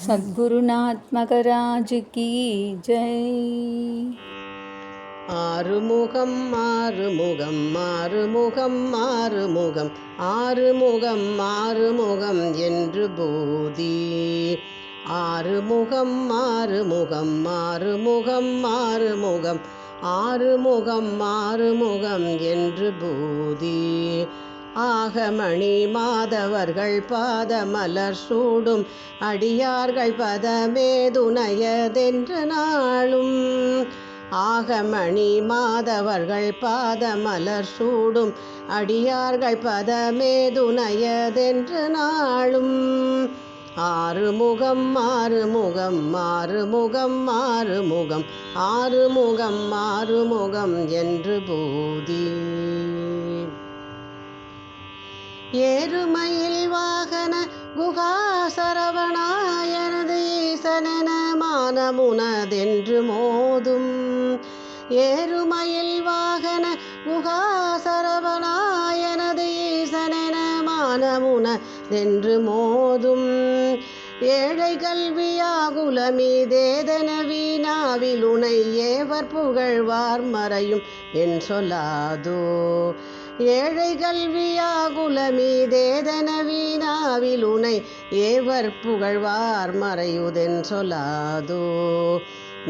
சத்குருநாத் மகராஜ் கி ஜெய். ஆறுமுகம் ஆறுமுகம் ஆறுமுகம் ஆறுமுகம் ஆறுமுகம் ஆறுமுகம் என்று போதி. ஆறுமுகம் ஆறுமுகம் ஆறுமுகம் ஆறுமுகம் ஆறுமுகம் ஆறுமுகம் என்று போதி. ஆகமணி மாதவர்கள் பாதமலர் சூடும் அடியார்கள் பதமே துணையதென்று நாளும். ஆகமணி மாதவர்கள் பாதமலர் சூடும் அடியார்கள் பதமே துணையதென்று நாளும். ஆறுமுகம் ஆறுமுகம் ஆறுமுகம் ஆறுமுகம் ஆறுமுகம் ஆறுமுகம் என்று போதி. ஏறுமயில் வாகன குகா சரவணாயனது ஈசனென மானமுனதென்று மோதும். ஏறுமயில் வாகன குகா சரவணாயனது ஈசனென மானமுனதென்று மோதும். ஏழை கல்வியாகுலமீதேதென வீணாவிலுனை ஏவர் புகழ்வார் மறையும் என் சொல்லாதோ. ஏழை கல்வியாகுலமீதேதென வீணாவிலுனை ஏவர் புகழ்வார் மறையுதென் சொல்லாதோ.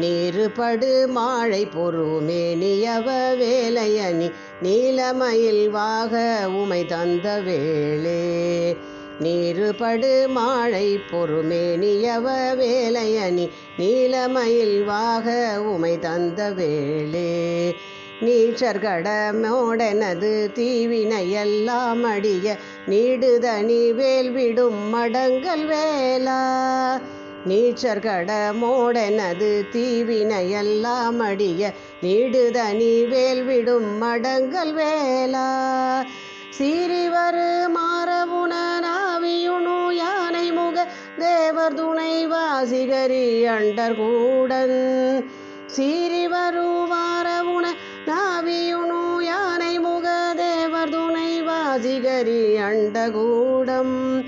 நீருபடு மாழை பொறுமேனியவ வேலையணி நீலமயில் வாக உமை தந்த வேளே. நீருபடு மாழை பொறுமேனியவ வேலையணி நீலமயில் வாக உமை தந்த வேளே. நீச்சர்கடமோடெனது தீவினையெல்லாம் அடிய நீடுதனி வேல்விடும் மடங்கல் வேலா. நீச்சர்கடமோடெனது தீவினையெல்லாம் அடிய நீடுதனி வேல்விடும் மடங்கல் வேலா. சீரிவரு மாறவுன நாவியுணு யானை முக தேவர் துணை வாசிகரி அண்டர் கூடன். சீரிவரு மாறவுன நாவியுணு யானை முக தேவர் துணை வாசிகரி அண்டகூடம்.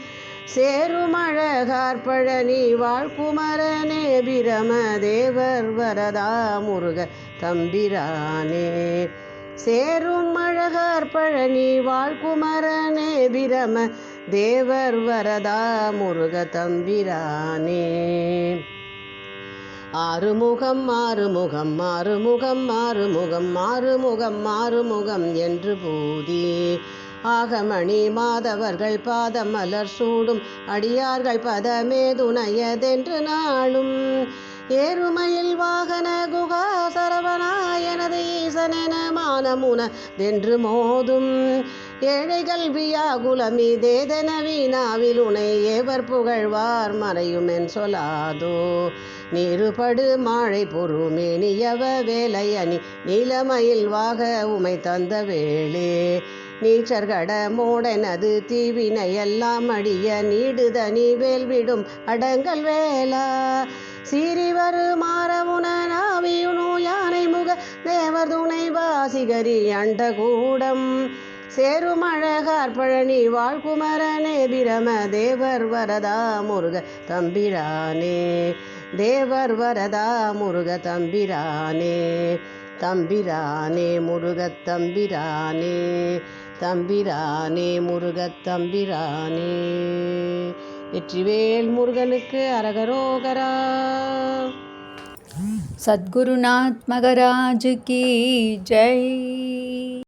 சேருமழகார் பழனி வாழ்குமரனே பிரம தேவர் வரதா முருக தம்பிரானே. சேரும் அழகார் பழனி வாழ்குமரனே பிரம தேவர் வரதா முருக தம்பிரானே. ஆறுமுகம் ஆறுமுகம் ஆறுமுகம் ஆறுமுகம் ஆறுமுகம் ஆறுமுகம் என்று போதி. ஆகமணி மாதவர்கள் பாதமலர் சூடும் அடியார்கள் பதமே துணையதென்று நாளும். ஏறுமயில் வாகன குகா சரவணாயனது ஈசனென மானமுனதென்று மோதும். ஏழை கல்வியாகுலமீதேதென வீணாவிலுனை ஏவர் புகழ்வார் மறையுமென் சொல்லாதோ. நீருபடு மாழை பொறுமேனியவ வேலையணி நீலமயில் வாக உமை தந்த வேளே. நீச்சர்கடமோடெனது தீவினையெல்லாம் அடிய நீடுதனி வேல்விடும் அடங்கல் வேலா. சீரிவரு மாறவுன நாவியுணு யானை முக தேவர் துணை வாசிகரி அண்டகூடம். சேருமழகார் பழனி வாழ்குமரனே பிரம தேவர் வரதா முருக தம்பிரானே. தேவர் வரதா முருக தம்பிரானே. தம்பிரானே முருகத் தம்பிரானே. தம்பிரானே முருகத் தம்பிரானே. வெற்றிவேல் முருகனுக்கு அரகரோகரா. சத்குருநாத் மகராஜ் கி ஜெய்.